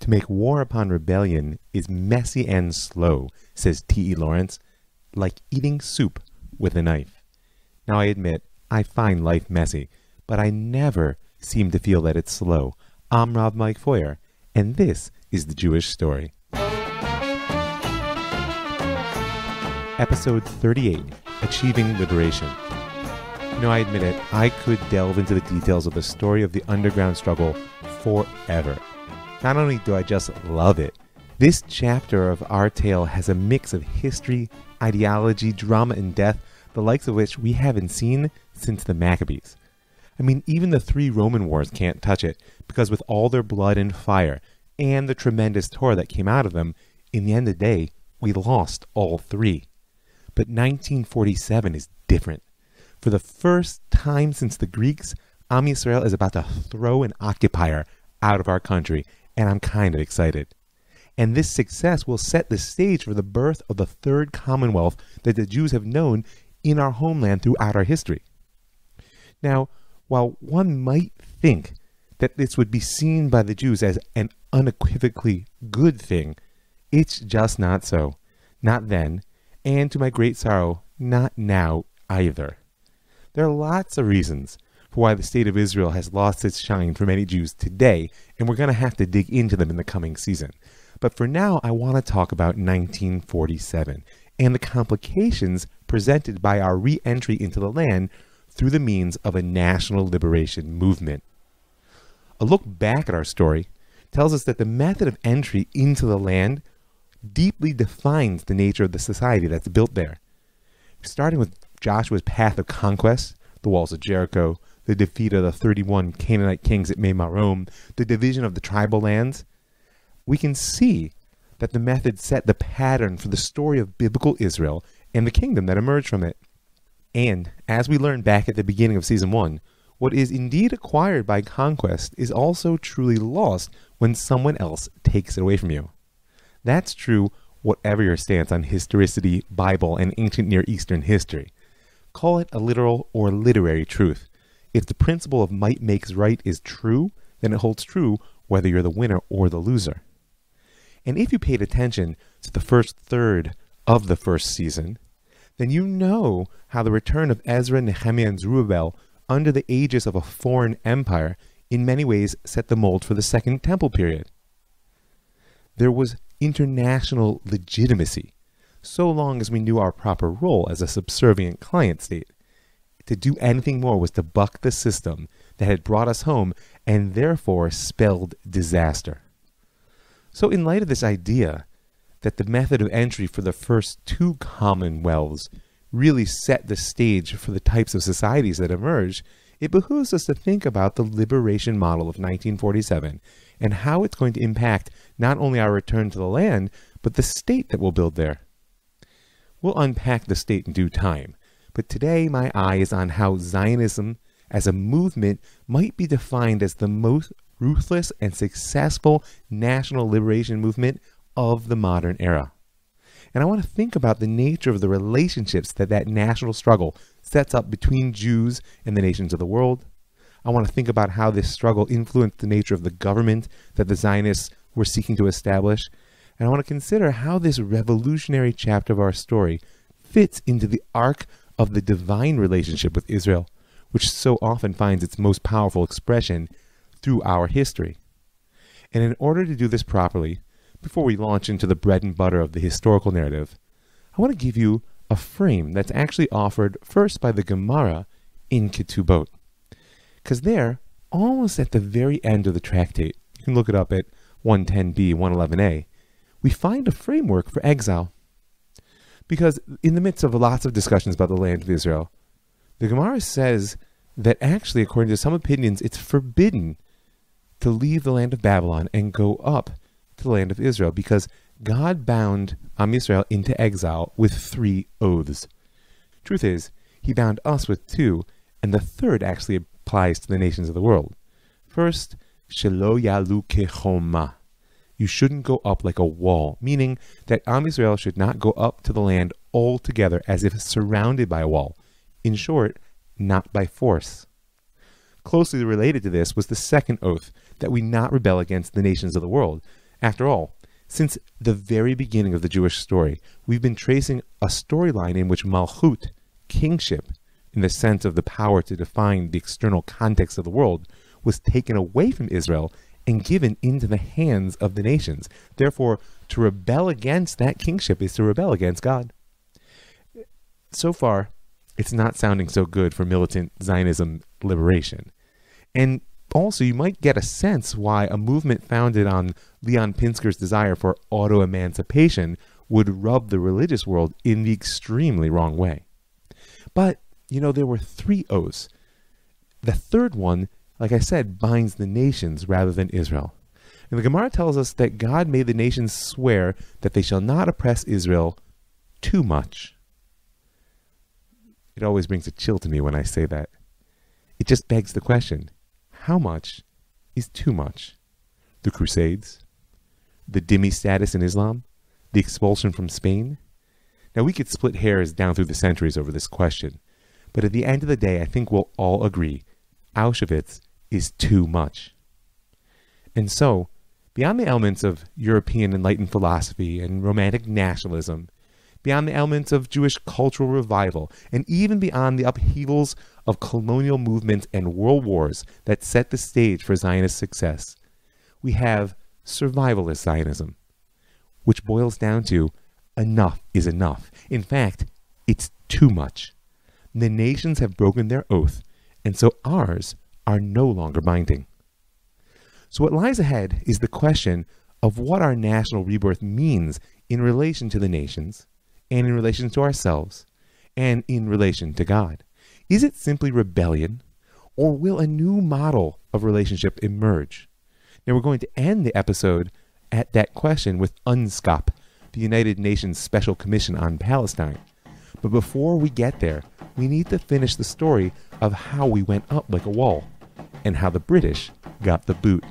To make war upon rebellion is messy and slow, says T.E. Lawrence, like eating soup with a knife. Now I admit, I find life messy, but I never seem to feel that it's slow. I'm Rob Mike Foyer, and this is The Jewish Story. Episode 38, Achieving Liberation. I admit it, I could delve into the details of the story of the underground struggle forever. Not only do I just love it, this chapter of our tale has a mix of history, ideology, drama, and death, the likes of which we haven't seen since the Maccabees. I mean, even the 3 Roman wars can't touch it, because with all their blood and fire, and the tremendous Torah that came out of them, in the end of the day, we lost all 3. But 1947 is different. For the first time since the Greeks, Am Yisrael is about to throw an occupier out of our country, and I'm kind of excited. And this success will set the stage for the birth of the third commonwealth that the Jews have known in our homeland throughout our history. Now, while one might think that this would be seen by the Jews as an unequivocally good thing, it's just not so. Not then, and to my great sorrow, not now either. There are lots of reasons for why the state of Israel has lost its shine for many Jews today, and we're going to have to dig into them in the coming season. But for now, I want to talk about 1947 and the complications presented by our re-entry into the land through the means of a national liberation movement. A look back at our story tells us that the method of entry into the land deeply defines the nature of the society that's built there. Starting with Joshua's path of conquest, the walls of Jericho, the defeat of the 31 Canaanite kings at Meimarom, the division of the tribal lands, we can see that the method set the pattern for the story of biblical Israel and the kingdom that emerged from it. And, as we learned back at the beginning of Season 1, what is indeed acquired by conquest is also truly lost when someone else takes it away from you. That's true whatever your stance on historicity, Bible, and ancient Near Eastern history. Call it a literal or literary truth. If the principle of might makes right is true, then it holds true whether you're the winner or the loser. And if you paid attention to the first third of the first season, then you know how the return of Ezra, Nehemiah, and Zerubbabel under the aegis of a foreign empire in many ways set the mold for the Second Temple period. There was international legitimacy, so long as we knew our proper role as a subservient client state. To do anything more was to buck the system that had brought us home and therefore spelled disaster. So in light of this idea that the method of entry for the first 2 commonwealths really set the stage for the types of societies that emerged, it behooves us to think about the liberation model of 1947 and how it's going to impact not only our return to the land, but the state that we'll build there. We'll unpack the state in due time, but today my eye is on how Zionism as a movement might be defined as the most ruthless and successful national liberation movement of the modern era. And I want to think about the nature of the relationships that national struggle sets up between Jews and the nations of the world. I want to think about how this struggle influenced the nature of the government that the Zionists were seeking to establish. And I want to consider how this revolutionary chapter of our story fits into the arc of the divine relationship with Israel, which so often finds its most powerful expression through our history. And in order to do this properly, before we launch into the bread and butter of the historical narrative, I want to give you a frame that's actually offered first by the Gemara in Ketubot. Because there, almost at the very end of the tractate, you can look it up at 110b, 111a, we find a framework for exile. Because in the midst of lots of discussions about the land of Israel, the Gemara says that actually, according to some opinions, it's forbidden to leave the land of Babylon and go up to the land of Israel, because God bound Am Yisrael into exile with 3 oaths. Truth is, he bound us with 2, and the third actually applies to the nations of the world. First, Shelo yalu kechoma. You shouldn't go up like a wall, meaning that Am Yisrael should not go up to the land altogether as if surrounded by a wall. In short, not by force. Closely related to this was the second oath, that we not rebel against the nations of the world. After all, since the very beginning of the Jewish story, we've been tracing a storyline in which Malchut, kingship, in the sense of the power to define the external context of the world, was taken away from Israel and given into the hands of the nations. Therefore, to rebel against that kingship is to rebel against God. So far, it's not sounding so good for militant Zionism liberation. And also, you might get a sense why a movement founded on Leon Pinsker's desire for auto-emancipation would rub the religious world in the extremely wrong way. But, there were 3 O's. The third one, like I said, binds the nations rather than Israel. And the Gemara tells us that God made the nations swear that they shall not oppress Israel too much. It always brings a chill to me when I say that. It just begs the question, how much is too much? The Crusades? The dhimmi status in Islam? The expulsion from Spain? Now, we could split hairs down through the centuries over this question, but at the end of the day, I think we'll all agree Auschwitz is too much. And so, beyond the elements of European enlightened philosophy and romantic nationalism, beyond the elements of Jewish cultural revival, and even beyond the upheavals of colonial movements and world wars that set the stage for Zionist success, we have survivalist Zionism, which boils down to enough is enough. In fact, it's too much. The nations have broken their oath, and so ours are no longer binding. So what lies ahead is the question of what our national rebirth means in relation to the nations, and in relation to ourselves, and in relation to God. Is it simply rebellion, or will a new model of relationship emerge? Now, we're going to end the episode at that question with UNSCOP, the United Nations Special Commission on Palestine. But before we get there, we need to finish the story of how we went up like a wall, and how the British got the boot.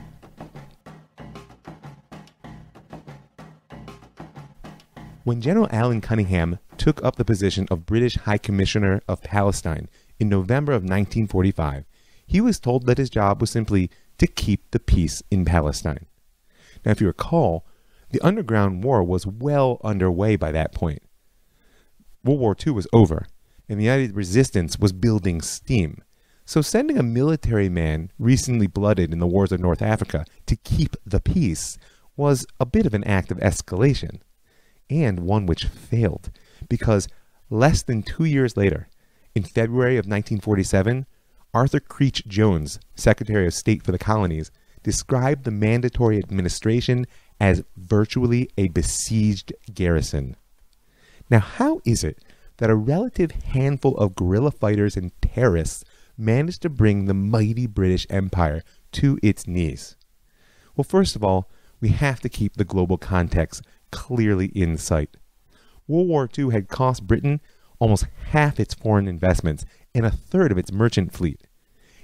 When General Alan Cunningham took up the position of British High Commissioner of Palestine in November of 1945, he was told that his job was simply to keep the peace in Palestine. Now, if you recall, the underground war was well underway by that point. World War II was over, and the United Resistance was building steam. So sending a military man recently blooded in the wars of North Africa to keep the peace was a bit of an act of escalation, and one which failed, because less than 2 years later, in February of 1947, Arthur Creech Jones, Secretary of State for the Colonies, described the mandatory administration as virtually a besieged garrison. Now, how is it that a relative handful of guerrilla fighters and terrorists managed to bring the mighty British Empire to its knees? Well, first of all, we have to keep the global context clearly in sight. World War II had cost Britain almost half its foreign investments and a third of its merchant fleet.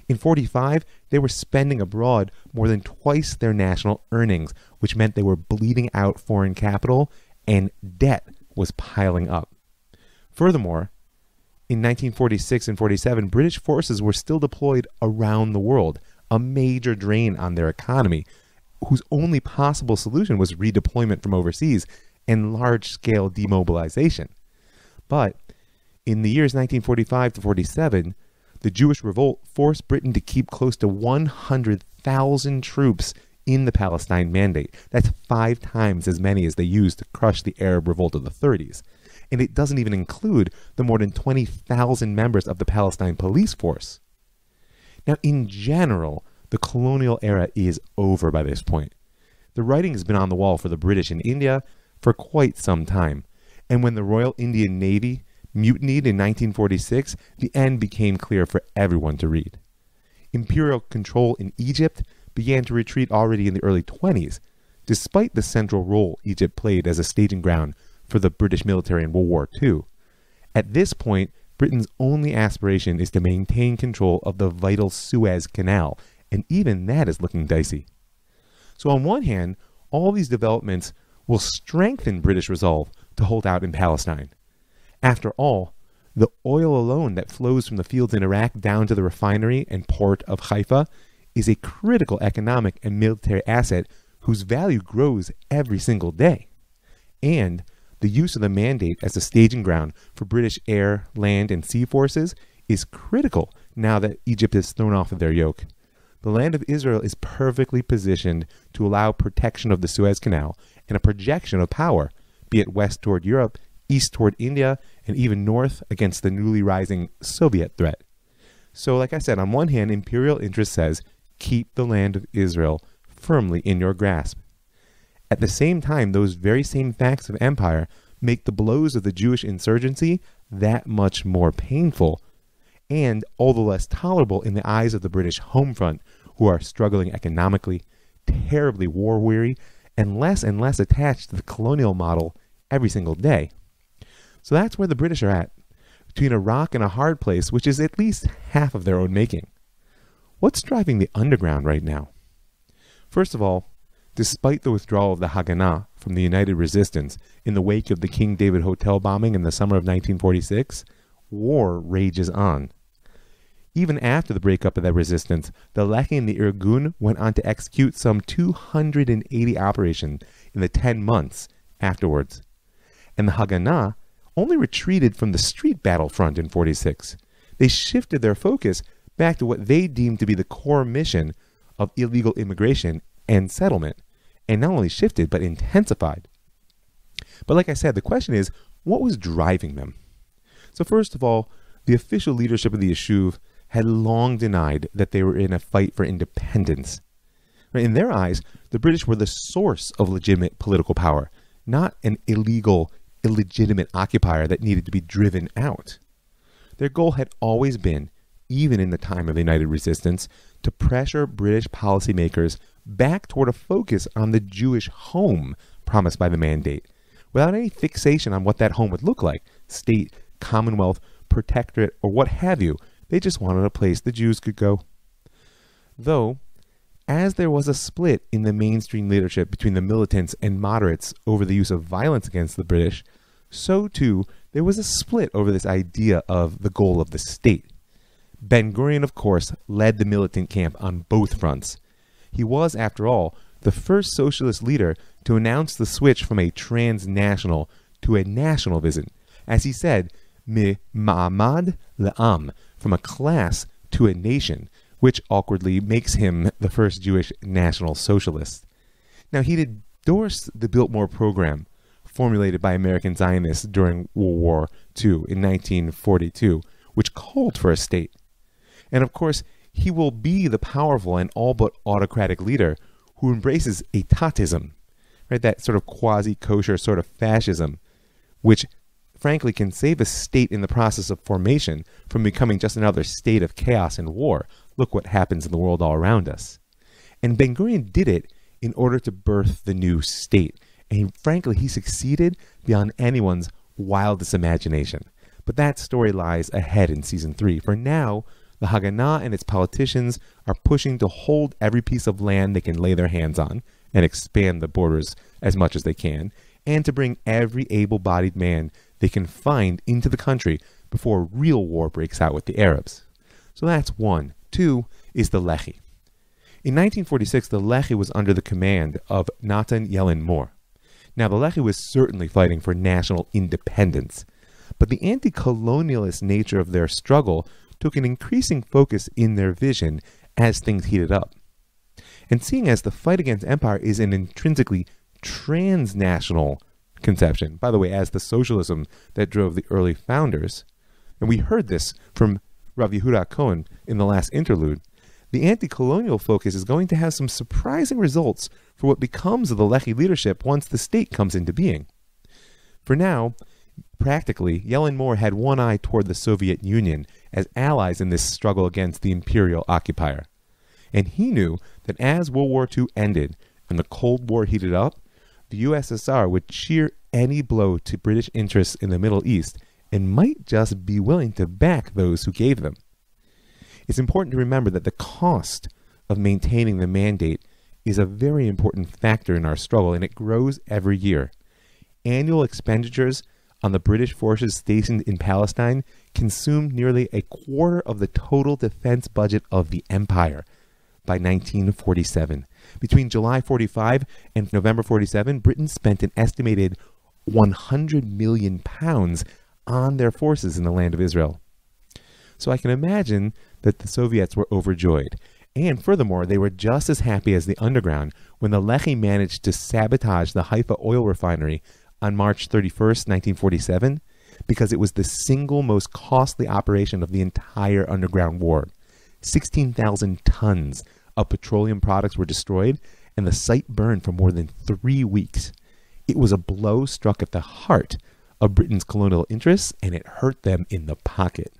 In 1945, they were spending abroad more than twice their national earnings, which meant they were bleeding out foreign capital, and debt was piling up. Furthermore, in 1946 and 47, British forces were still deployed around the world, a major drain on their economy, whose only possible solution was redeployment from overseas and large-scale demobilization. But in the years 1945 to 47, the Jewish revolt forced Britain to keep close to 100,000 troops in the Palestine Mandate. That's 5 times as many as they used to crush the Arab revolt of the 30s. And it doesn't even include the more than 20,000 members of the Palestine police force. Now, in general, the colonial era is over by this point. The writing has been on the wall for the British in India for quite some time. And when the Royal Indian Navy mutinied in 1946, the end became clear for everyone to read. Imperial control in Egypt began to retreat already in the early 20s, despite the central role Egypt played as a staging ground for the British military in World War II. At this point, Britain's only aspiration is to maintain control of the vital Suez Canal, and even that is looking dicey. So on one hand, all these developments will strengthen British resolve to hold out in Palestine. After all, the oil alone that flows from the fields in Iraq down to the refinery and port of Haifa is a critical economic and military asset whose value grows every single day. And the use of the Mandate as a staging ground for British air, land, and sea forces is critical now that Egypt is thrown off of their yoke. The land of Israel is perfectly positioned to allow protection of the Suez Canal and a projection of power, be it west toward Europe, east toward India, and even north against the newly rising Soviet threat. So, like I said, on one hand, imperial interest says, keep the land of Israel firmly in your grasp. At the same time, those very same facts of empire make the blows of the Jewish insurgency that much more painful, and all the less tolerable in the eyes of the British home front, who are struggling economically, terribly war-weary, and less attached to the colonial model every single day. So that's where the British are at, between a rock and a hard place, which is at least half of their own making. What's driving the underground right now? First of all, despite the withdrawal of the Haganah from the United Resistance in the wake of the King David Hotel bombing in the summer of 1946, war rages on. Even after the breakup of that resistance, the Lehi and the Irgun went on to execute some 280 operations in the 10 months afterwards. And the Haganah only retreated from the street battlefront in 46. They shifted their focus back to what they deemed to be the core mission of illegal immigration and settlement, and not only shifted, but intensified. But like I said, the question is, what was driving them? So first of all, the official leadership of the Yishuv had long denied that they were in a fight for independence. In their eyes, the British were the source of legitimate political power, not an illegitimate occupier that needed to be driven out. Their goal had always been, even in the time of the United Resistance, to pressure British policymakers back toward a focus on the Jewish home promised by the Mandate, without any fixation on what that home would look like, state, commonwealth, protectorate, or what have you. They just wanted a place the Jews could go. Though, as there was a split in the mainstream leadership between the militants and moderates over the use of violence against the British, so too there was a split over this idea of the goal of the state. Ben-Gurion, of course, led the militant camp on both fronts. He was, after all, the first socialist leader to announce the switch from a transnational to a national vision. As he said, Mi ma'amad le'am, from a class to a nation, which awkwardly makes him the first Jewish national socialist. Now, he'd endorsed the Biltmore program, formulated by American Zionists during World War II in 1942, which called for a state. And of course, he will be the powerful and all but autocratic leader who embraces etatism, right? That sort of quasi-kosher sort of fascism, which frankly can save a state in the process of formation from becoming just another state of chaos and war. Look what happens in the world all around us. And Ben-Gurion did it in order to birth the new state. And frankly, he succeeded beyond anyone's wildest imagination. But that story lies ahead in season 3. For now, the Haganah and its politicians are pushing to hold every piece of land they can lay their hands on and expand the borders as much as they can, and to bring every able-bodied man they can find into the country before real war breaks out with the Arabs. So that's one. Two is the Lehi. In 1946, the Lehi was under the command of Natan Yellen Moore. Now, the Lehi was certainly fighting for national independence, but the anti-colonialist nature of their struggle took an increasing focus in their vision as things heated up. And seeing as the fight against empire is an intrinsically transnational conception, by the way, as the socialism that drove the early founders, and we heard this from Rav Yehuda Cohen in the last interlude, the anti-colonial focus is going to have some surprising results for what becomes of the Lehi leadership once the state comes into being. For now, practically, Yellen Moore had one eye toward the Soviet Union as allies in this struggle against the imperial occupier. And he knew that as World War II ended and the Cold War heated up, the USSR would shear any blow to British interests in the Middle East and might just be willing to back those who gave them. It's important to remember that the cost of maintaining the Mandate is a very important factor in our struggle, and it grows every year. Annual expenditures on the British forces stationed in Palestine consumed nearly a quarter of the total defense budget of the empire. by 1947. Between July 45 and November 47, Britain spent an estimated 100 million pounds on their forces in the land of Israel. So I can imagine that the Soviets were overjoyed. And furthermore, they were just as happy as the underground when the Lehi managed to sabotage the Haifa oil refinery on March 31st, 1947, because it was the single most costly operation of the entire underground war. 16,000 tons of petroleum products were destroyed, and the site burned for more than 3 weeks. It was a blow struck at the heart of Britain's colonial interests, and it hurt them in the pocket.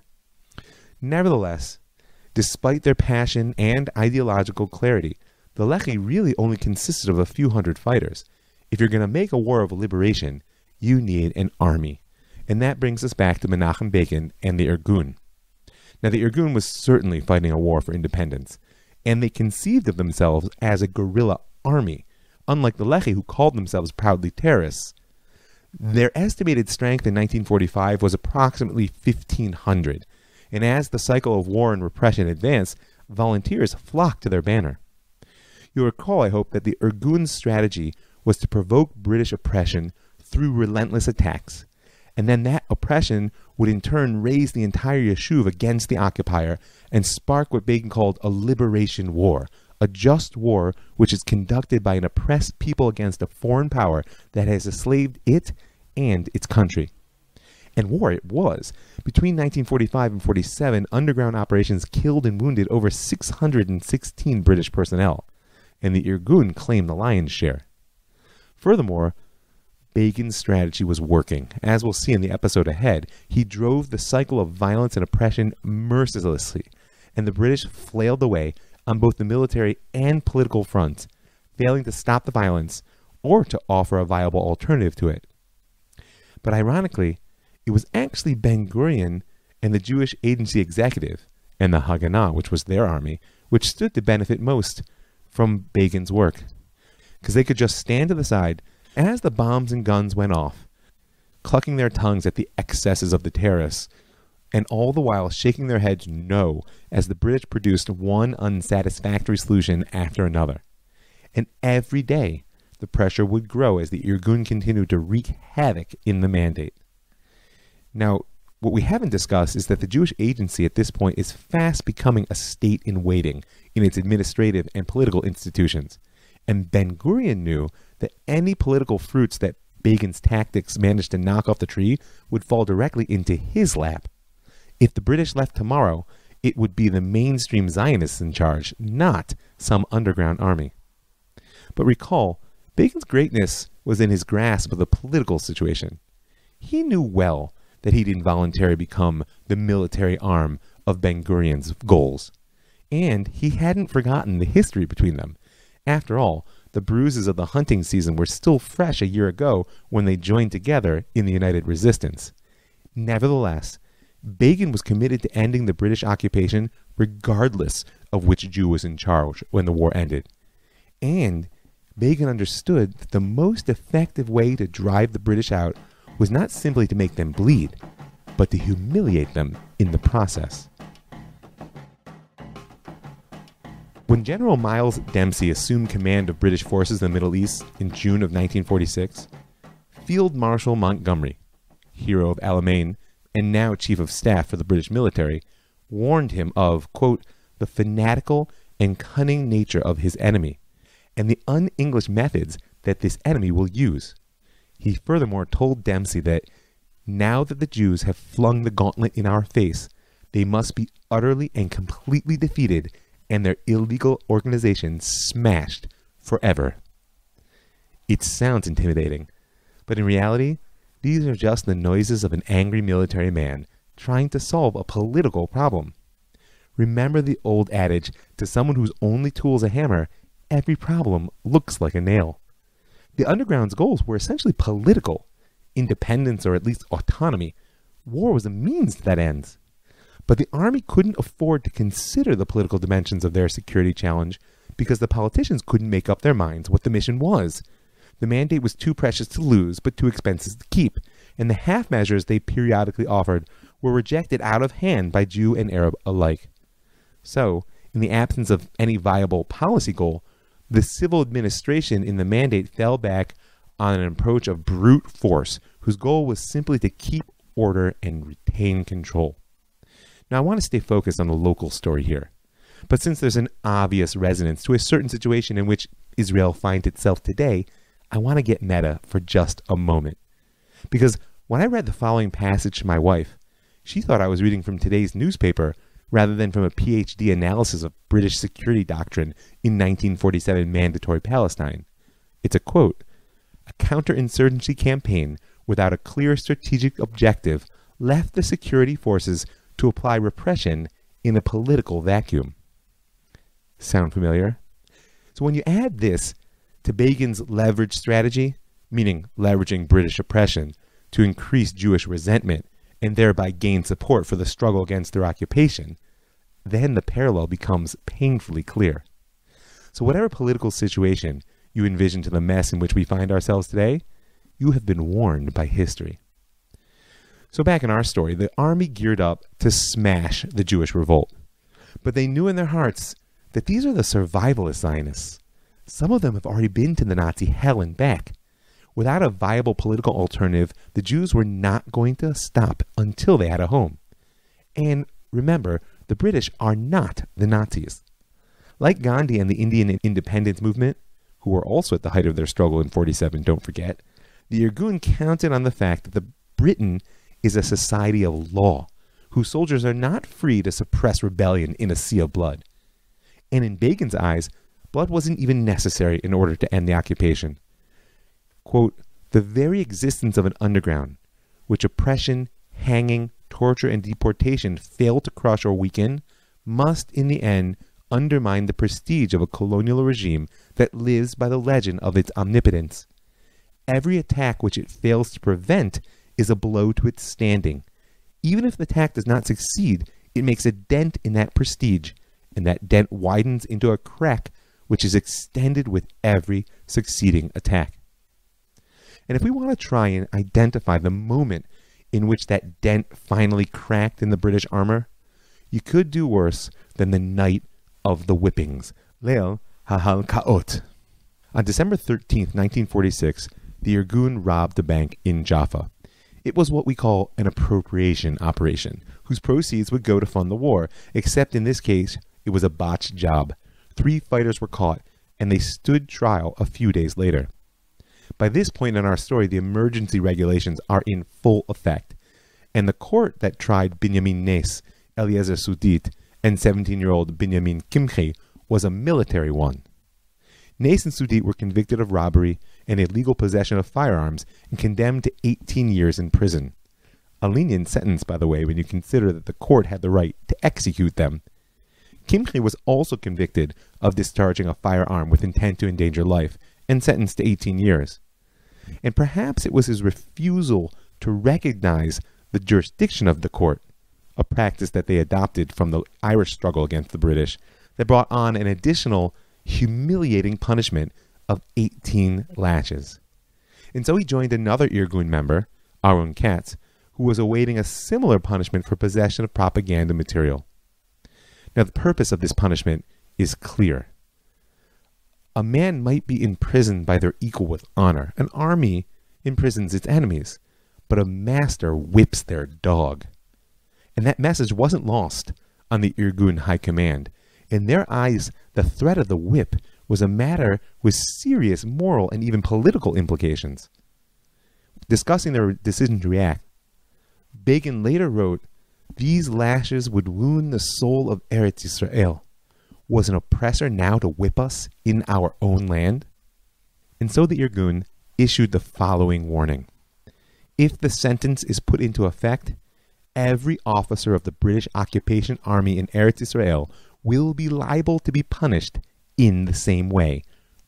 Nevertheless, despite their passion and ideological clarity, the Lehi really only consisted of a few hundred fighters. If you're going to make a war of liberation, you need an army. And that brings us back to Menachem Begin and the Irgun. Now, the Irgun was certainly fighting a war for independence, and they conceived of themselves as a guerrilla army, unlike the Lehi, who called themselves proudly terrorists. Their estimated strength in 1945 was approximately 1,500, and as the cycle of war and repression advanced, volunteers flocked to their banner. You'll recall, I hope, that the Irgun's strategy was to provoke British oppression through relentless attacks, and then that oppression would in turn raise the entire Yishuv against the occupier and spark what Begin called a liberation war, a just war which is conducted by an oppressed people against a foreign power that has enslaved it and its country. And war it was. Between 1945 and 47, underground operations killed and wounded over 616 British personnel, and the Irgun claimed the lion's share. Furthermore, Begin's strategy was working. As we'll see in the episode ahead, he drove the cycle of violence and oppression mercilessly, and the British flailed away on both the military and political fronts, failing to stop the violence or to offer a viable alternative to it. But ironically, it was actually Ben Gurion and the Jewish Agency Executive and the Haganah, which was their army, which stood to benefit most from Begin's work, because they could just stand to the side as the bombs and guns went off, clucking their tongues at the excesses of the terrorists, and all the while shaking their heads no as the British produced one unsatisfactory solution after another. And every day, the pressure would grow as the Irgun continued to wreak havoc in the Mandate. Now, what we haven't discussed is that the Jewish Agency at this point is fast becoming a state in waiting in its administrative and political institutions. And Ben Gurion knew that any political fruits that Begin's tactics managed to knock off the tree would fall directly into his lap. If the British left tomorrow, it would be the mainstream Zionists in charge, not some underground army. But recall, Begin's greatness was in his grasp of the political situation. He knew well that he'd involuntarily become the military arm of Ben Gurion's goals. And he hadn't forgotten the history between them. After all, the bruises of the hunting season were still fresh a year ago when they joined together in the United Resistance. Nevertheless, Begin was committed to ending the British occupation regardless of which Jew was in charge when the war ended. And Begin understood that the most effective way to drive the British out was not simply to make them bleed, but to humiliate them in the process. When General Miles Dempsey assumed command of British forces in the Middle East in June of 1946, Field Marshal Montgomery, hero of Alamein and now Chief of Staff for the British military, warned him of, quote, the fanatical and cunning nature of his enemy, and the un-English methods that this enemy will use. He furthermore told Dempsey that, now that the Jews have flung the gauntlet in our face, they must be utterly and completely defeated and their illegal organization smashed forever. It sounds intimidating, but in reality, these are just the noises of an angry military man trying to solve a political problem. Remember the old adage, to someone whose only tool is a hammer, every problem looks like a nail. The underground's goals were essentially political, independence or at least autonomy. War was a means to that end. But the army couldn't afford to consider the political dimensions of their security challenge because the politicians couldn't make up their minds what the mission was. The mandate was too precious to lose, but too expensive to keep, and the half measures they periodically offered were rejected out of hand by Jew and Arab alike. So, In the absence of any viable policy goal, the civil administration in the mandate fell back on an approach of brute force, whose goal was simply to keep order and retain control. Now, I want to stay focused on the local story here. But since there's an obvious resonance to a certain situation in which Israel finds itself today, I want to get meta for just a moment. Because when I read the following passage to my wife, she thought I was reading from today's newspaper rather than from a PhD analysis of British security doctrine in 1947 Mandatory Palestine. It's a quote, "A counterinsurgency campaign without a clear strategic objective left the security forces to apply repression in a political vacuum." Sound familiar? So when you add this to Begin's leverage strategy, meaning leveraging British oppression to increase Jewish resentment and thereby gain support for the struggle against their occupation, then the parallel becomes painfully clear. So whatever political situation you envision to the mess in which we find ourselves today, you have been warned by history. So back in our story, the army geared up to smash the Jewish revolt. But they knew in their hearts that these are the survivalist Zionists. Some of them have already been to the Nazi hell and back. Without a viable political alternative, the Jews were not going to stop until they had a home. And remember, the British are not the Nazis. Like Gandhi and the Indian independence movement, who were also at the height of their struggle in 47, don't forget, the Irgun counted on the fact that the Britain is a society of law, whose soldiers are not free to suppress rebellion in a sea of blood. And in Begin's eyes, blood wasn't even necessary in order to end the occupation. Quote, "The very existence of an underground, which oppression, hanging, torture, and deportation fail to crush or weaken, must in the end undermine the prestige of a colonial regime that lives by the legend of its omnipotence. Every attack which it fails to prevent is a blow to its standing. Even if the attack does not succeed, it makes a dent in that prestige, and that dent widens into a crack which is extended with every succeeding attack." And if we want to try and identify the moment in which that dent finally cracked in the British armor, you could do worse than the night of the whippings, Leil HaHalkaot. On December 13th, 1946, the Irgun robbed a bank in Jaffa. It was what we call an appropriation operation, whose proceeds would go to fund the war, except in this case, it was a botched job. 3 fighters were caught, and they stood trial a few days later. By this point in our story, the emergency regulations are in full effect, and the court that tried Binyamin Nes, Eliezer Sudit, and 17-year-old Binyamin Kimchi was a military one. Nes and Sudit were convicted of robbery and illegal possession of firearms and condemned to 18 years in prison. A lenient sentence, by the way, when you consider that the court had the right to execute them. Kimchi was also convicted of discharging a firearm with intent to endanger life and sentenced to 18 years. And perhaps it was his refusal to recognize the jurisdiction of the court, a practice that they adopted from the Irish struggle against the British, that brought on an additional humiliating punishment of 18 lashes. And so he joined another Irgun member, Aaron Katz, who was awaiting a similar punishment for possession of propaganda material. Now, the purpose of this punishment is clear. A man might be imprisoned by their equal with honor. An army imprisons its enemies, but a master whips their dog. And that message wasn't lost on the Irgun High Command. In their eyes, the threat of the whip was a matter with serious moral and even political implications. Discussing their decision to react, Begin later wrote, "These lashes would wound the soul of Eretz Yisrael. Was an oppressor now to whip us in our own land?" And so the Irgun issued the following warning. If the sentence is put into effect, every officer of the British occupation army in Eretz Israel will be liable to be punished in the same way,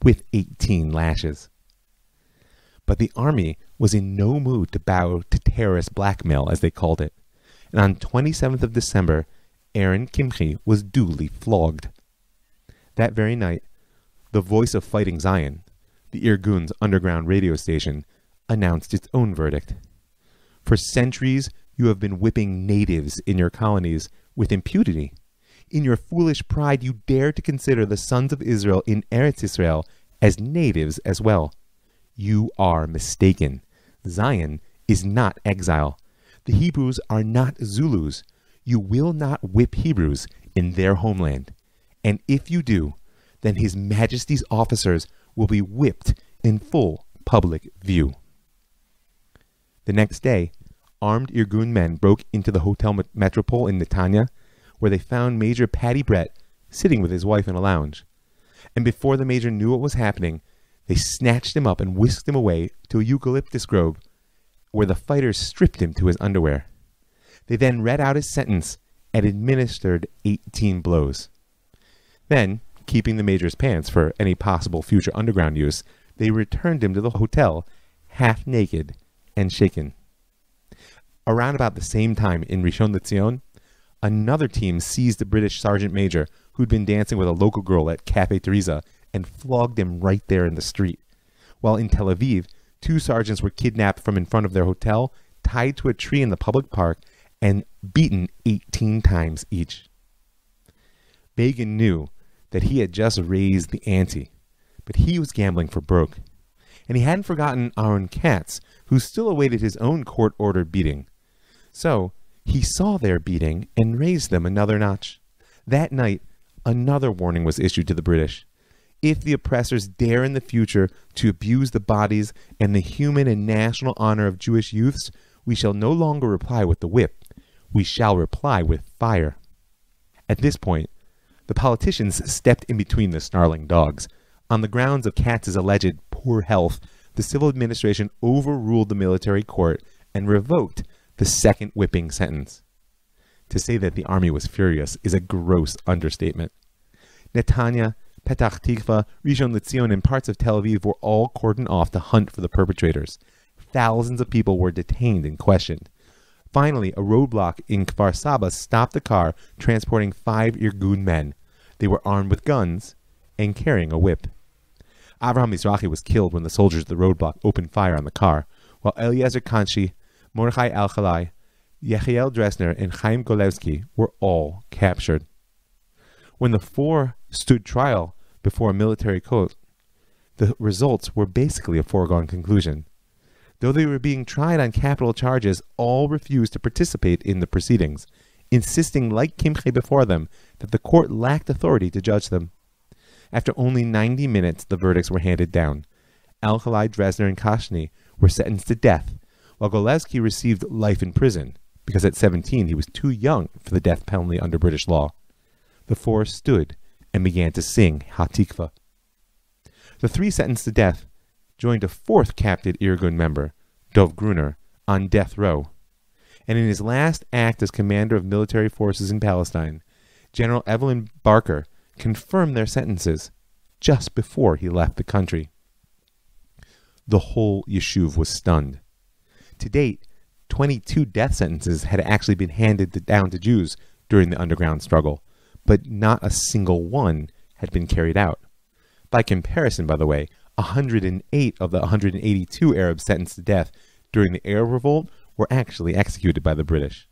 with 18 lashes. But the army was in no mood to bow to terrorist blackmail, as they called it. And on 27th of December, Aaron Kimchi was duly flogged. That very night, the Voice of Fighting Zion, the Irgun's underground radio station, announced its own verdict. "For centuries, you have been whipping natives in your colonies with impunity. In your foolish pride, you dare to consider the sons of Israel in Eretz Israel as natives as well. You are mistaken. Zion is not exile. The Hebrews are not Zulus. You will not whip Hebrews in their homeland. And if you do, then His Majesty's officers will be whipped in full public view. The next day, armed Irgun men broke into the Hotel Metropole in Netanya, where they found Major Paddy Brett sitting with his wife in a lounge. And before the major knew what was happening, they snatched him up and whisked him away to a eucalyptus grove, where the fighters stripped him to his underwear. They then read out his sentence and administered 18 blows. Then, keeping the major's pants for any possible future underground use, they returned him to the hotel, half naked and shaken. Around about the same time in Rishon LeZion, another team seized the British sergeant major who'd been dancing with a local girl at Cafe Teresa and flogged him right there in the street. While in Tel Aviv, 2 sergeants were kidnapped from in front of their hotel, tied to a tree in the public park, and beaten 18 times each. Begin knew that he had just raised the ante, but he was gambling for broke. And he hadn't forgotten Aaron Katz, who still awaited his own court-ordered beating. So, he saw their beating and raised them another notch. That night, another warning was issued to the British. If the oppressors dare in the future to abuse the bodies and the human and national honor of Jewish youths, we shall no longer reply with the whip. We shall reply with fire. At this point, the politicians stepped in between the snarling dogs. On the grounds of Katz's alleged poor health, the civil administration overruled the military court and revoked the second whipping sentence. To say that the army was furious is a gross understatement. Netanya, Petach Tikva, Rishon LeZion, and parts of Tel Aviv were all cordoned off to hunt for the perpetrators. Thousands of people were detained and questioned. Finally, a roadblock in Kfar Saba stopped the car transporting 5 Irgun men. They were armed with guns and carrying a whip. Avraham Mizrahi was killed when the soldiers at the roadblock opened fire on the car, while Eliezer Kanchi, Mordechai Al-Khalai, Yechiel Dresner, and Chaim Golevsky were all captured. When the 4 stood trial before a military court, the results were basically a foregone conclusion. Though they were being tried on capital charges, all refused to participate in the proceedings, insisting, like Kimche before them, that the court lacked authority to judge them. After only 90 minutes, the verdicts were handed down. Al-Khalai, Dresner, and Kashni were sentenced to death, while Golevsky received life in prison, because at 17 he was too young for the death penalty under British law. The 4 stood and began to sing Hatikva. The 3 sentenced to death joined a 4th captive Irgun member, Dov Gruner, on death row. And in his last act as commander of military forces in Palestine, General Evelyn Barker confirmed their sentences just before he left the country. The whole Yishuv was stunned. To date, 22 death sentences had actually been handed down to Jews during the underground struggle, but not a single one had been carried out. By comparison, by the way, 108 of the 182 Arabs sentenced to death during the Arab Revolt were actually executed by the British.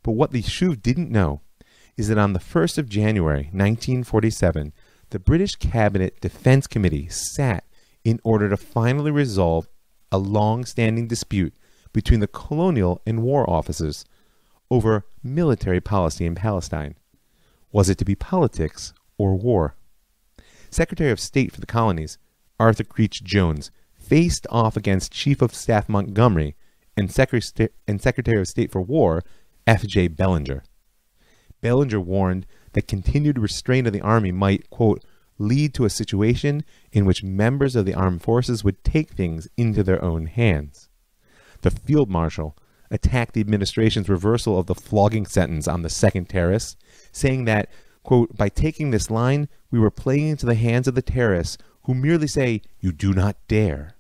But what the Yishuv didn't know is that on the 1st of January 1947, the British Cabinet Defense Committee sat in order to finally resolve a long-standing dispute between the colonial and war officers over military policy in Palestine. Was it to be politics or war? Secretary of State for the colonies, Arthur Creech Jones, faced off against Chief of Staff Montgomery and Secretary of State for War, F.J. Bellinger. Bellinger warned that continued restraint of the army might, quote, lead to a situation in which members of the armed forces would take things into their own hands. The field marshal attacked the administration's reversal of the flogging sentence on the second terrorists, saying that, quote, by taking this line, we were playing into the hands of the terrorists who merely say, you do not dare.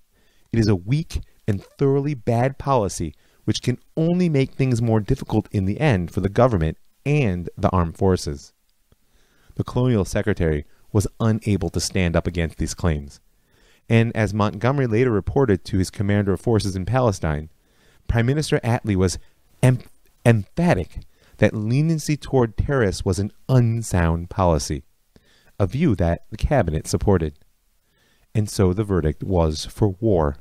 It is a weak and thoroughly bad policy which can only make things more difficult in the end for the government and the armed forces. The colonial secretary was unable to stand up against these claims. And as Montgomery later reported to his commander of forces in Palestine, Prime Minister Attlee was emphatic that leniency toward terrorists was an unsound policy, a view that the cabinet supported. And so the verdict was for war.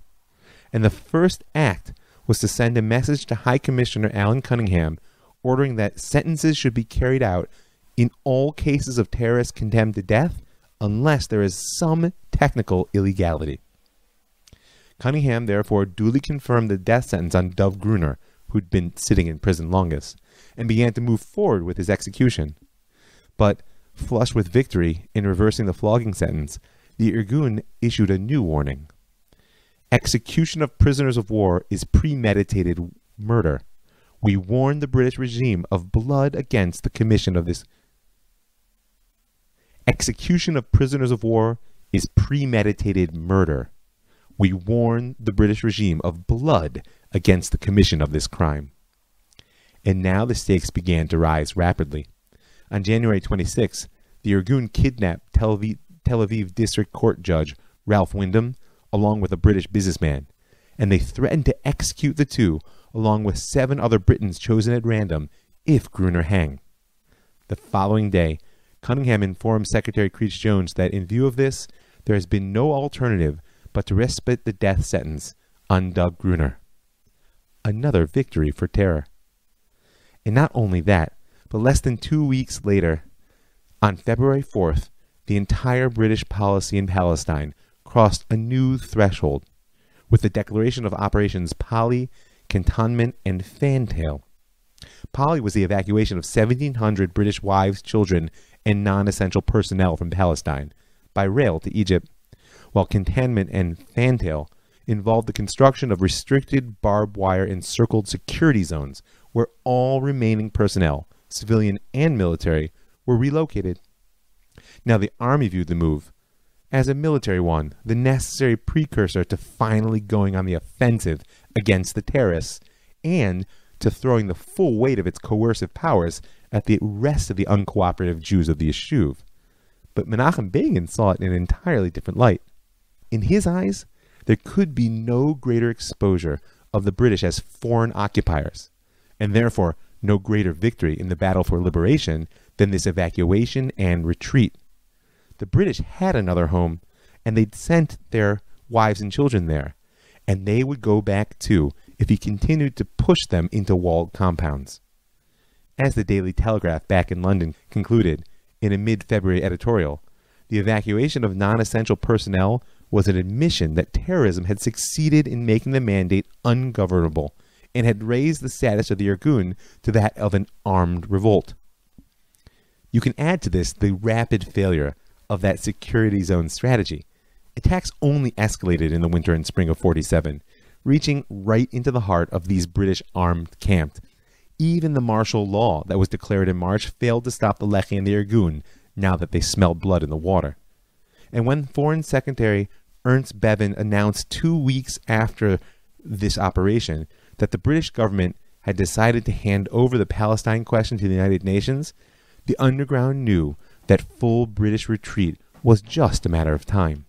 And the first act was to send a message to High Commissioner Alan Cunningham ordering that sentences should be carried out in all cases of terrorists condemned to death unless there is some technical illegality. Cunningham therefore duly confirmed the death sentence on Dov Gruner, who'd been sitting in prison longest, and began to move forward with his execution. But, flushed with victory in reversing the flogging sentence, the Irgun issued a new warning. Execution of prisoners of war is premeditated murder. We warn the British regime of blood against the commission of this. Execution of prisoners of war is premeditated murder. We warn the British regime of blood against the commission of this crime. And now the stakes began to rise rapidly. On January 26, the Irgun kidnapped Tel Aviv District Court Judge Ralph Wyndham along with a British businessman, and they threatened to execute the two along with 7 other Britons chosen at random if Gruner hang. The following day, Cunningham informed Secretary Creech Jones that in view of this, there has been no alternative but to respite the death sentence on Dov Gruner. Another victory for terror. And not only that, but less than 2 weeks later, on February 4th, the entire British policy in Palestine crossed a new threshold with the declaration of Operations Polly, Cantonment, and Fantail. Polly was the evacuation of 1,700 British wives, children, and non-essential personnel from Palestine by rail to Egypt, while Cantonment and Fantail involved the construction of restricted barbed wire encircled security zones where all remaining personnel, civilian and military, were relocated. Now the army viewed the move as a military one, the necessary precursor to finally going on the offensive against the terrorists and to throwing the full weight of its coercive powers at the rest of the uncooperative Jews of the Yishuv. But Menachem Begin saw it in an entirely different light. In his eyes, there could be no greater exposure of the British as foreign occupiers, and therefore no greater victory in the battle for liberation than this evacuation and retreat. The British had another home, and they'd sent their wives and children there, and they would go back too if he continued to push them into walled compounds. As the Daily Telegraph back in London concluded in a mid-February editorial, the evacuation of non-essential personnel was an admission that terrorism had succeeded in making the mandate ungovernable and had raised the status of the Irgun to that of an armed revolt. You can add to this the rapid failure of that security zone strategy. Attacks only escalated in the winter and spring of 47, reaching right into the heart of these British armed camps. Even the martial law that was declared in March failed to stop the Lehi and the Irgun now that they smelled blood in the water. And when Foreign Secretary Ernst Bevin announced 2 weeks after this operation that the British government had decided to hand over the Palestine question to the United Nations, the underground knew that full British retreat was just a matter of time.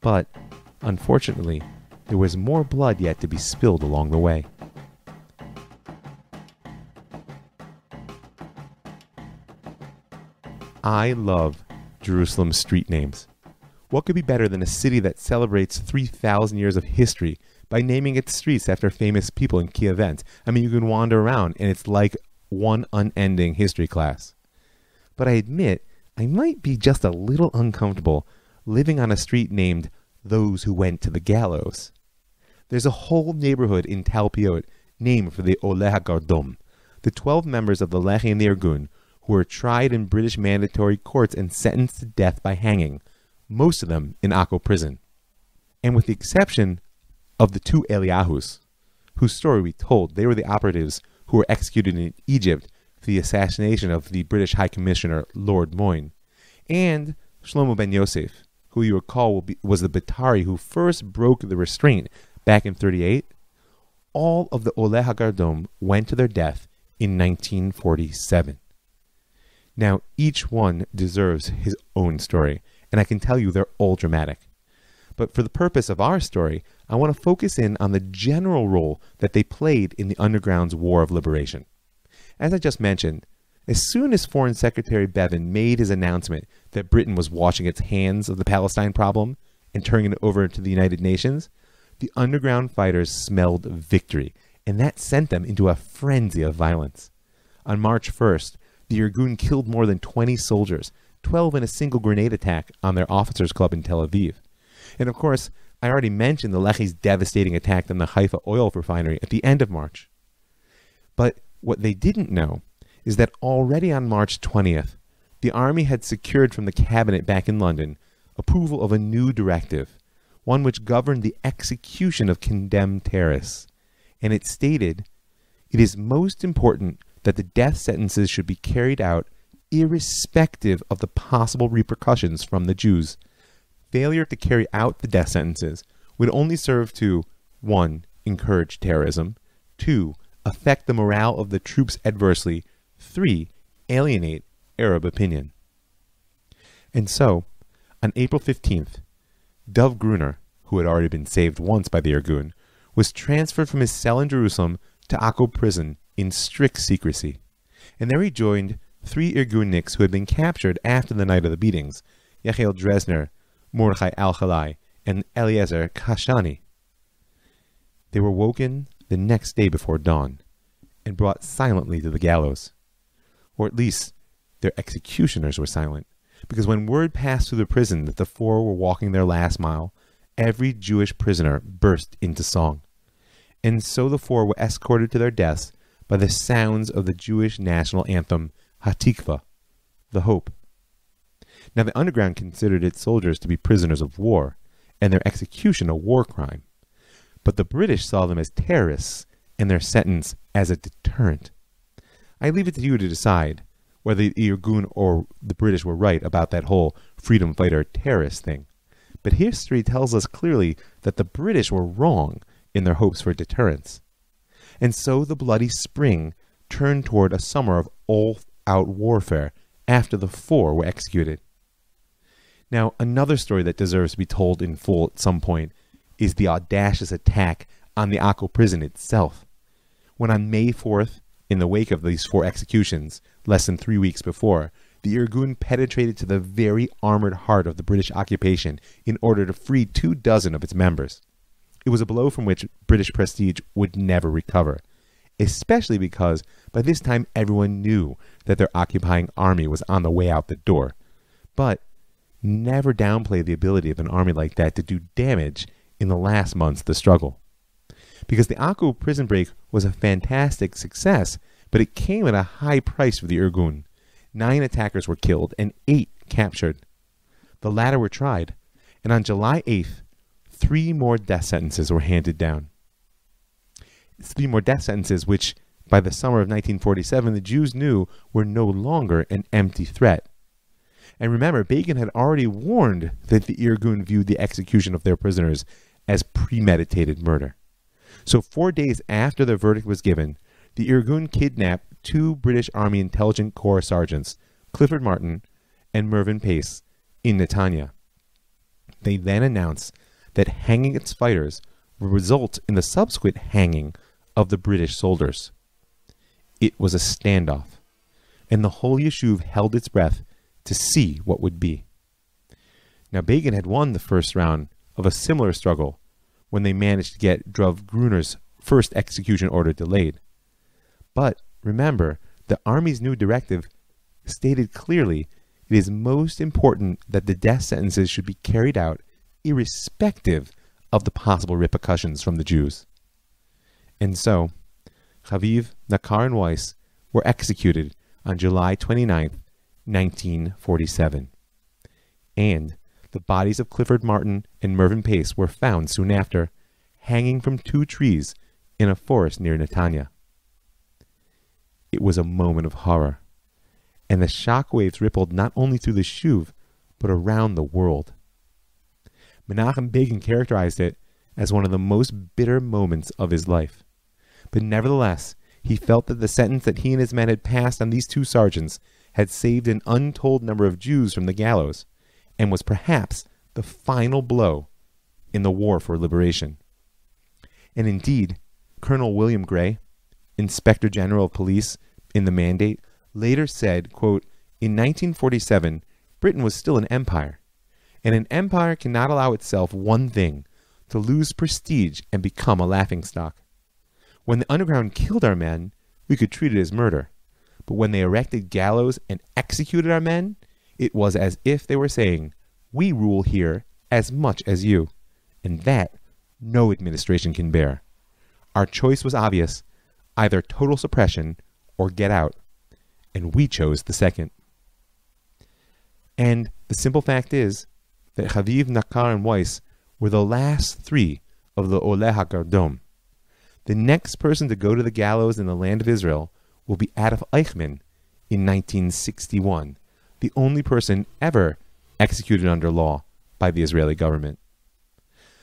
But, unfortunately, there was more blood yet to be spilled along the way. I love Jerusalem's street names. What could be better than a city that celebrates 3,000 years of history by naming its streets after famous people and key events? I mean, you can wander around and it's like one unending history class. But I admit, I might be just a little uncomfortable living on a street named Those Who Went to the Gallows. There's a whole neighborhood in Talpiot named for the Oleh HaGardom, the 12 members of the Lehi and the Irgun who were tried in British mandatory courts and sentenced to death by hanging, most of them in Akko prison. And with the exception of the 2 Eliahus, whose story we told, they were the operatives who were executed in Egypt for the assassination of the British High Commissioner Lord Moyne, and Shlomo ben Yosef, who you recall was the Batari who first broke the restraint back in 1938. All of the Oleh HaGardom went to their death in 1947. Now, each one deserves his own story, and I can tell you they're all dramatic. But for the purpose of our story, I want to focus in on the general role that they played in the Underground's War of Liberation. As I just mentioned, as soon as Foreign Secretary Bevin made his announcement that Britain was washing its hands of the Palestine problem and turning it over to the United Nations, the underground fighters smelled victory, and that sent them into a frenzy of violence. On March 1st, the Irgun killed more than 20 soldiers, 12 in a single grenade attack on their officers' club in Tel Aviv. And of course, I already mentioned the Lechi's devastating attack on the Haifa oil refinery at the end of March. But what they didn't know is that already on March 20th, the army had secured from the cabinet back in London approval of a new directive, one which governed the execution of condemned terrorists. And it stated, "It is most important that the death sentences should be carried out irrespective of the possible repercussions from the Jews. Failure to carry out the death sentences would only serve to 1. Encourage terrorism, 2. Affect the morale of the troops adversely, 3. Alienate Arab opinion." And so, on April 15th, Dov Gruner, who had already been saved once by the Irgun, was transferred from his cell in Jerusalem to Akko prison in strict secrecy. And there he joined 3 Irgunniks who had been captured after the night of the beatings, Yechiel Dresner, Mordechai Al-Khalai, and Eliezer Kashani. They were woken the next day before dawn and brought silently to the gallows. Or at least, their executioners were silent, because when word passed through the prison that the 4 were walking their last mile, every Jewish prisoner burst into song. And so the 4 were escorted to their deaths by the sounds of the Jewish national anthem, Hatikva, the Hope. Now the underground considered its soldiers to be prisoners of war, and their execution a war crime. But the British saw them as terrorists, and their sentence as a deterrent. I leave it to you to decide whether the Irgun or the British were right about that whole freedom fighter terrorist thing. But history tells us clearly that the British were wrong in their hopes for deterrence. And so the bloody spring turned toward a summer of all-out warfare after the 4 were executed. Now, another story that deserves to be told in full at some point is the audacious attack on the Akko prison itself. When on May 4th, in the wake of these 4 executions, less than 3 weeks before, the Irgun penetrated to the very armored heart of the British occupation in order to free 24 of its members. It was a blow from which British prestige would never recover, especially because by this time everyone knew that their occupying army was on the way out the door. But never downplay the ability of an army like that to do damage in the last months of the struggle. Because the Akko prison break was a fantastic success, but it came at a high price for the Irgun. 9 attackers were killed and 8 captured. The latter were tried, and on July 8th, 3 more death sentences were handed down. 3 more death sentences which, by the summer of 1947, the Jews knew were no longer an empty threat. And remember, Begin had already warned that the Irgun viewed the execution of their prisoners as premeditated murder. So 4 days after the verdict was given, the Irgun kidnapped 2 British Army Intelligence Corps sergeants, Clifford Martin and Mervyn Pace, in Netanya. They then announced that hanging its fighters would result in the subsequent hanging of the British soldiers. It was a standoff, and the whole Yishuv held its breath to see what would be. Now Begin had won the first round of a similar struggle when they managed to get Dov Gruner's first execution order delayed. But remember, the army's new directive stated clearly it is most important that the death sentences should be carried out irrespective of the possible repercussions from the Jews. And so, Chaviv, Nakar, and Weiss were executed on July 29th, 1947. And the bodies of Clifford Martin and Mervyn Pace were found soon after, hanging from 2 trees in a forest near Netanya. It was a moment of horror, and the shock waves rippled not only through the Shuv, but around the world. Menachem Begin characterized it as one of the most bitter moments of his life. But nevertheless, he felt that the sentence that he and his men had passed on these 2 sergeants had saved an untold number of Jews from the gallows, and was perhaps the final blow in the war for liberation. And indeed, Colonel William Gray, Inspector General of Police in the mandate, later said, quote, "In 1947, Britain was still an empire, and an empire cannot allow itself one thing, to lose prestige and become a laughingstock. When the underground killed our men, we could treat it as murder. But when they erected gallows and executed our men, it was as if they were saying, 'We rule here as much as you,' and that no administration can bear. Our choice was obvious, either total suppression or get out, and we chose the second." And the simple fact is that Chaviv, Nakar, and Weiss were the last three of the Oleh HaGardom. The next person to go to the gallows in the land of Israel will be Adolf Eichmann in 1961, the only person ever executed under law by the Israeli government.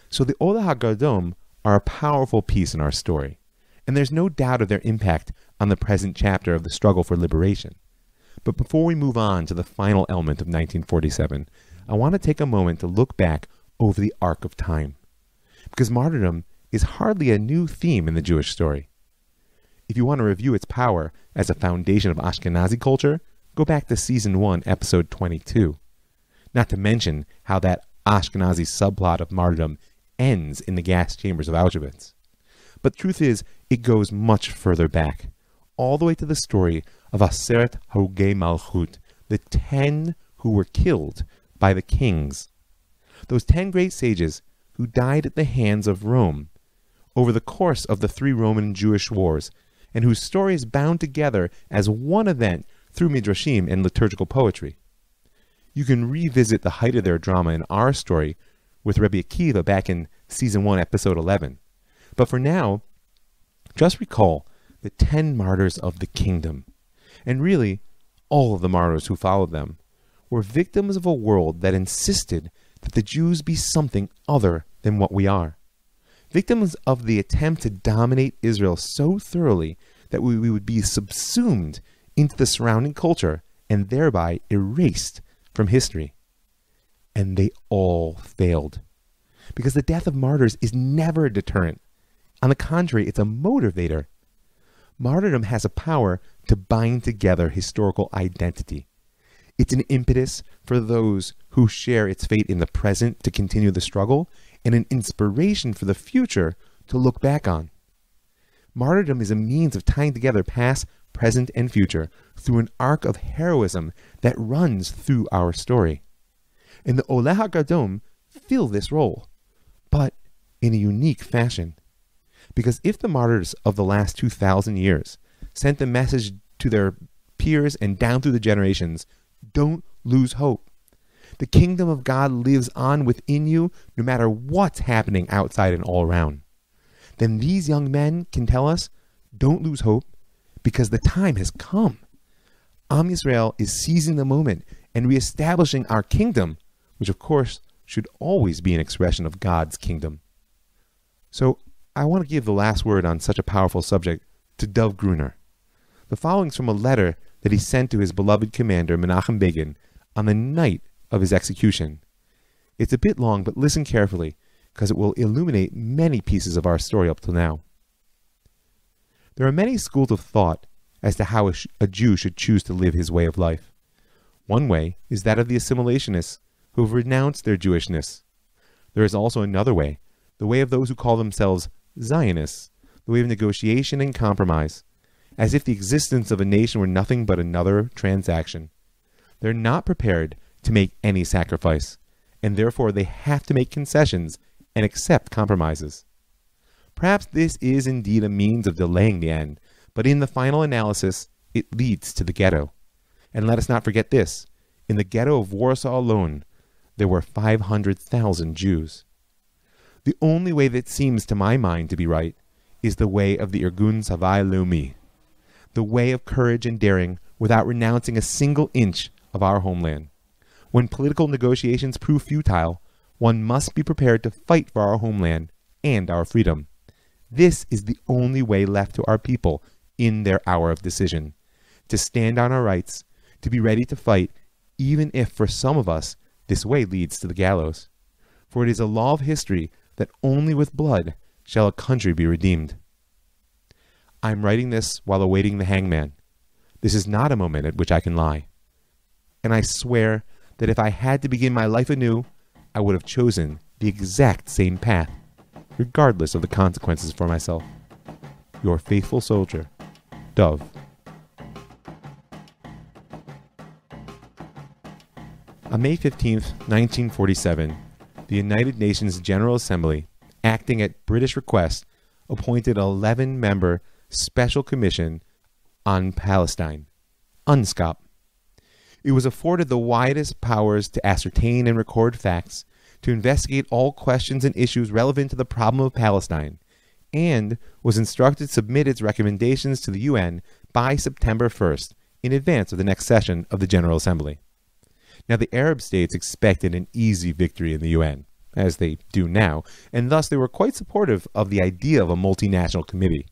So the Oleh HaGardom are a powerful piece in our story, and there's no doubt of their impact on the present chapter of the struggle for liberation. But before we move on to the final element of 1947, I want to take a moment to look back over the arc of time, because martyrdom is hardly a new theme in the Jewish story. If you want to review its power as a foundation of Ashkenazi culture, go back to Season 1, Episode 22. Not to mention how that Ashkenazi subplot of martyrdom ends in the gas chambers of Auschwitz. But the truth is, it goes much further back, all the way to the story of Aseret Harugei Malchut, the 10 who were killed by the kings. Those 10 great sages who died at the hands of Rome over the course of the 3 Roman Jewish wars, and whose story is bound together as one event through midrashim and liturgical poetry. You can revisit the height of their drama in our story with Rabbi Akiva back in Season 1, Episode 11. But for now, just recall the 10 martyrs of the kingdom, and really, all of the martyrs who followed them, were victims of a world that insisted that the Jews be something other than what we are. Victims of the attempt to dominate Israel so thoroughly that we would be subsumed into the surrounding culture and thereby erased from history. And they all failed. Because the death of martyrs is never a deterrent. On the contrary, it's a motivator. Martyrdom has a power to bind together historical identity. It's an impetus for those who share its fate in the present to continue the struggle, and an inspiration for the future to look back on. Martyrdom is a means of tying together past, present, and future through an arc of heroism that runs through our story. And the Oleh HaGardom fill this role, but in a unique fashion. Because if the martyrs of the last 2,000 years sent the message to their peers and down through the generations, don't lose hope. The kingdom of God lives on within you no matter what's happening outside and all around. Then these young men can tell us, don't lose hope, because the time has come. Am Yisrael is seizing the moment and reestablishing our kingdom, which of course should always be an expression of God's kingdom. So I want to give the last word on such a powerful subject to Dov Gruner. The following is from a letter that he sent to his beloved commander Menachem Begin on the night of his execution. It's a bit long, but listen carefully, because it will illuminate many pieces of our story up till now. There are many schools of thought as to how a Jew should choose to live his way of life. One way is that of the assimilationists who have renounced their Jewishness. There is also another way, the way of those who call themselves Zionists, the way of negotiation and compromise, as if the existence of a nation were nothing but another transaction. They're not prepared to make any sacrifice, and therefore they have to make concessions and accept compromises. Perhaps this is indeed a means of delaying the end, but in the final analysis, it leads to the ghetto. And let us not forget this. In the ghetto of Warsaw alone, there were 500,000 Jews. The only way that seems to my mind to be right is the way of the Irgun Savai Leumi, the way of courage and daring without renouncing a single inch of our homeland. When political negotiations prove futile, one must be prepared to fight for our homeland and our freedom. This is the only way left to our people in their hour of decision, to stand on our rights, to be ready to fight, even if for some of us this way leads to the gallows. For it is a law of history that only with blood shall a country be redeemed. I am writing this while awaiting the hangman. This is not a moment at which I can lie. And I swear that if I had to begin my life anew, I would have chosen the exact same path, regardless of the consequences for myself. Your faithful soldier, Dove. On May 15, 1947, the United Nations General Assembly, acting at British request, appointed an 11-member Special Commission on Palestine, UNSCOP. It was afforded the widest powers to ascertain and record facts, to investigate all questions and issues relevant to the problem of Palestine, and was instructed to submit its recommendations to the UN by September 1st, in advance of the next session of the General Assembly. Now, the Arab states expected an easy victory in the UN, as they do now, and thus they were quite supportive of the idea of a multinational committee.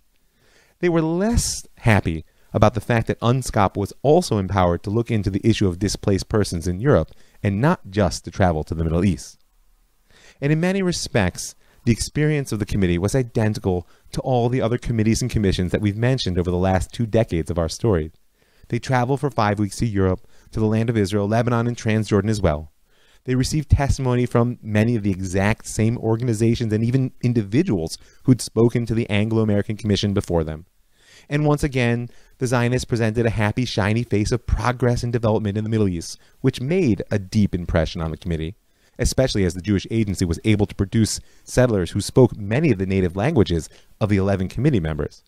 They were less happy about the fact that UNSCOP was also empowered to look into the issue of displaced persons in Europe, and not just to travel to the Middle East. And in many respects, the experience of the committee was identical to all the other committees and commissions that we've mentioned over the last 2 decades of our story. They traveled for 5 weeks to Europe, to the land of Israel, Lebanon, and Transjordan as well. They received testimony from many of the exact same organizations and even individuals who'd spoken to the Anglo-American Commission before them. And once again, the Zionists presented a happy, shiny face of progress and development in the Middle East, which made a deep impression on the committee, especially as the Jewish Agency was able to produce settlers who spoke many of the native languages of the 11 committee members.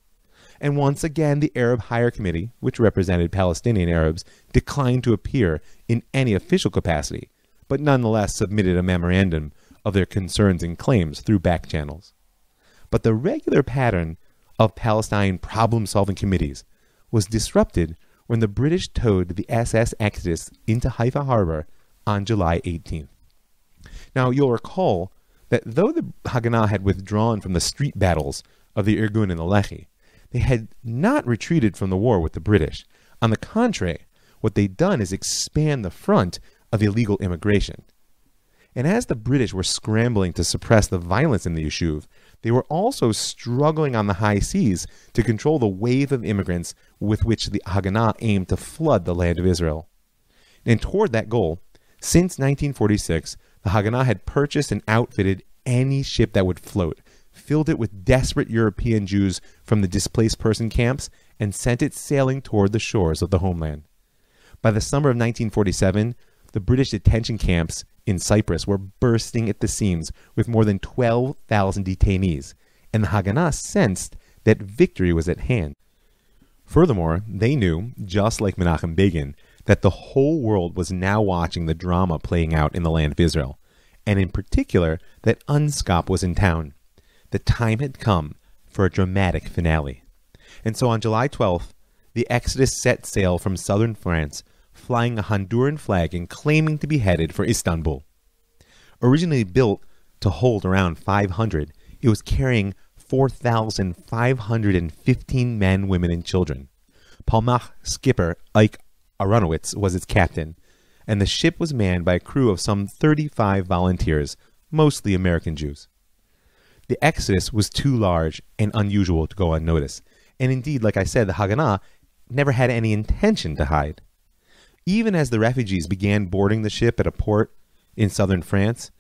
And once again, the Arab Higher Committee, which represented Palestinian Arabs, declined to appear in any official capacity, but nonetheless submitted a memorandum of their concerns and claims through back channels. But the regular pattern of Palestine problem-solving committees was disrupted when the British towed the SS Exodus into Haifa Harbor on July 18th. Now, you'll recall that though the Haganah had withdrawn from the street battles of the Irgun and the Lehi, they had not retreated from the war with the British. On the contrary, what they'd done is expand the front of illegal immigration. And as the British were scrambling to suppress the violence in the Yishuv, they were also struggling on the high seas to control the wave of immigrants with which the Haganah aimed to flood the land of Israel. And toward that goal, since 1946, the Haganah had purchased and outfitted any ship that would float, filled it with desperate European Jews from the displaced person camps, and sent it sailing toward the shores of the homeland. By the summer of 1947, the British detention camps in Cyprus were bursting at the seams with more than 12,000 detainees, and the Haganah sensed that victory was at hand. Furthermore, they knew, just like Menachem Begin, that the whole world was now watching the drama playing out in the land of Israel, and in particular that UNSCOP was in town. The time had come for a dramatic finale. And so on July 12th, the Exodus set sail from southern France, flying a Honduran flag and claiming to be headed for Istanbul. Originally built to hold around 500, it was carrying 4,515 men, women, and children. Palmach skipper Ike Aronowitz was its captain, and the ship was manned by a crew of some 35 volunteers, mostly American Jews. The Exodus was too large and unusual to go unnoticed, and indeed, like I said, the Haganah never had any intention to hide. Even as the refugees began boarding the ship at a port in southern France,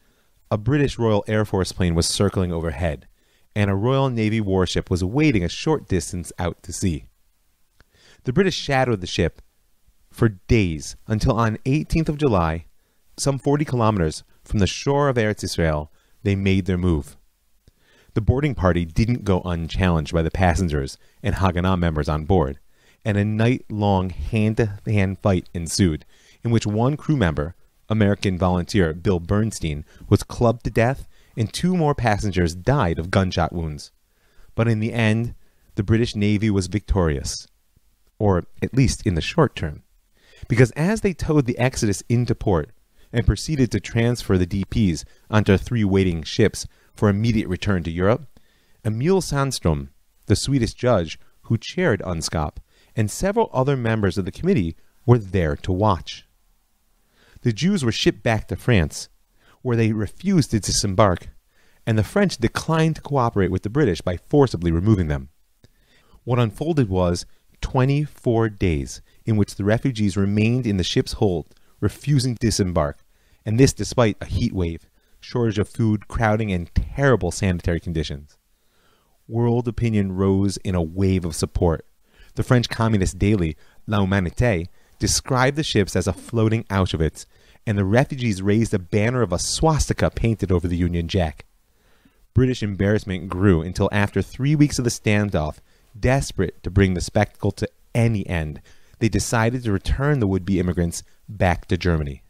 a British Royal Air Force plane was circling overhead, and a Royal Navy warship was waiting a short distance out to sea. The British shadowed the ship for days until on 18th of July, some 40 kilometers from the shore of Eretz Israel, they made their move. The boarding party didn't go unchallenged by the passengers and Haganah members on board, and a night-long hand-to-hand fight ensued, in which one crew member, American volunteer Bill Bernstein, was clubbed to death, and 2 more passengers died of gunshot wounds. But in the end, the British Navy was victorious, or at least in the short term, because as they towed the Exodus into port and proceeded to transfer the DPs onto 3 waiting ships for immediate return to Europe, Emil Sandstrom, the Swedish judge who chaired UNSCOP, and several other members of the committee were there to watch. The Jews were shipped back to France, where they refused to disembark, and the French declined to cooperate with the British by forcibly removing them. What unfolded was 24 days in which the refugees remained in the ship's hold, refusing to disembark, and this despite a heat wave, shortage of food, crowding, and terrible sanitary conditions. World opinion rose in a wave of support. The French communist daily, La Humanité, described the ships as a floating Auschwitz, and the refugees raised a banner of a swastika painted over the Union Jack. British embarrassment grew until after 3 weeks of the standoff, desperate to bring the spectacle to any end, they decided to return the would-be immigrants back to Germany.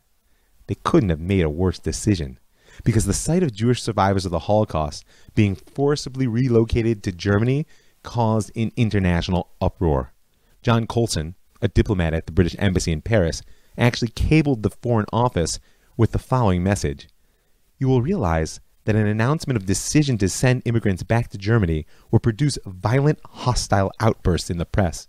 They couldn't have made a worse decision, because the sight of Jewish survivors of the Holocaust being forcibly relocated to Germany caused an international uproar. John Colson, a diplomat at the British Embassy in Paris, actually cabled the Foreign Office with the following message: "You will realize that an announcement of decision to send immigrants back to Germany will produce violent, hostile outbursts in the press.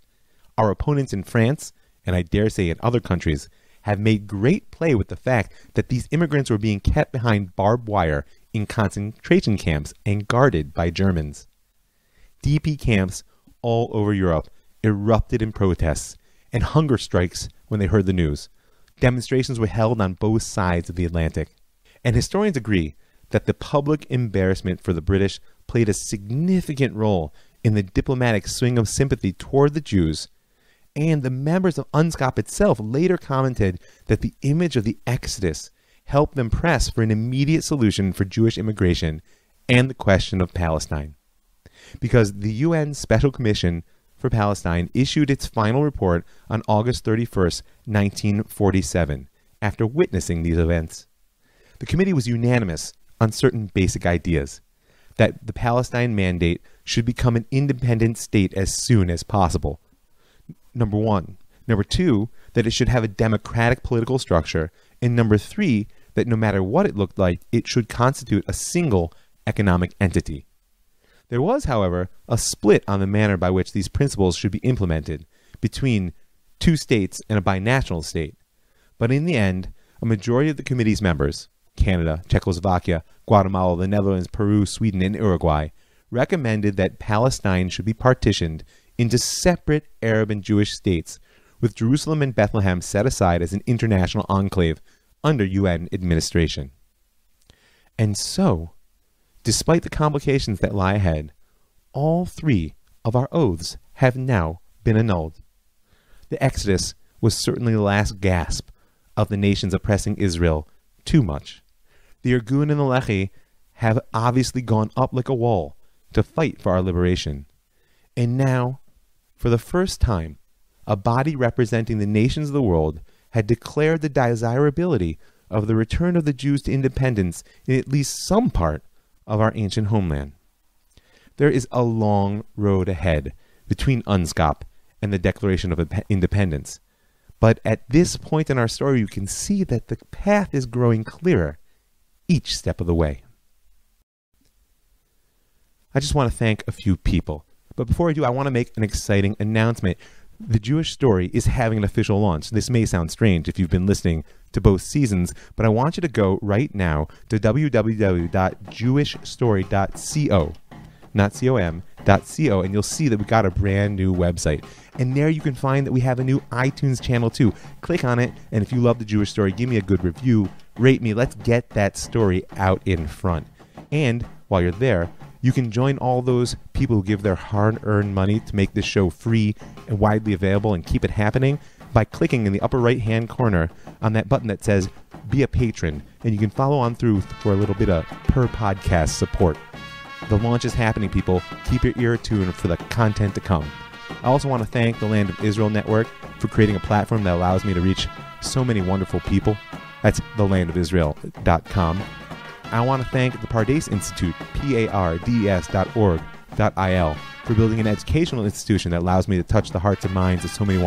Our opponents in France, and I dare say in other countries, have made great play with the fact that these immigrants were being kept behind barbed wire in concentration camps and guarded by Germans." DP camps all over Europe erupted in protests and hunger strikes when they heard the news. Demonstrations were held on both sides of the Atlantic. And historians agree that the public embarrassment for the British played a significant role in the diplomatic swing of sympathy toward the Jews, and the members of UNSCOP itself later commented that the image of the Exodus helped them press for an immediate solution for Jewish immigration and the question of Palestine. Because the UN Special Commission for Palestine issued its final report on August 31st, 1947, after witnessing these events. The committee was unanimous on certain basic ideas: that the Palestine Mandate should become an independent state as soon as possible. Number one. Number two, that it should have a democratic political structure. And number three, that no matter what it looked like, it should constitute a single economic entity. There was, however, a split on the manner by which these principles should be implemented between two states and a binational state. But in the end, a majority of the committee's members, Canada, Czechoslovakia, Guatemala, the Netherlands, Peru, Sweden, and Uruguay, recommended that Palestine should be partitioned into separate Arab and Jewish states, with Jerusalem and Bethlehem set aside as an international enclave under UN administration. And so, despite the complications that lie ahead, all three of our oaths have now been annulled. The Exodus was certainly the last gasp of the nations oppressing Israel too much. The Irgun and the Lehi have obviously gone up like a wall to fight for our liberation. And now, for the first time, a body representing the nations of the world had declared the desirability of the return of the Jews to independence in at least some part of our ancient homeland. There is a long road ahead between UNSCOP and the Declaration of Independence. But at this point in our story, you can see that the path is growing clearer each step of the way. I just want to thank a few people. But before I do, I want to make an exciting announcement. The Jewish Story is having an official launch. This may sound strange if you've been listening to both seasons, but I want you to go right now to www.jewishstory.co, not com.co, and you'll see that we got a brand new website. And there you can find that we have a new iTunes channel too. Click on it, and if you love the Jewish Story, give me a good review, rate me. Let's get that story out in front. And while you're there, you can join all those people who give their hard-earned money to make this show free and widely available and keep it happening by clicking in the upper right-hand corner on that button that says Be a Patron, and you can follow on through for a little bit of per-podcast support. The launch is happening, people. Keep your ear tuned for the content to come. I also want to thank the Land of Israel Network for creating a platform that allows me to reach so many wonderful people. That's thelandofisrael.com. I want to thank the Pardes Institute, pardes.org.il, for building an educational institution that allows me to touch the hearts and minds of so many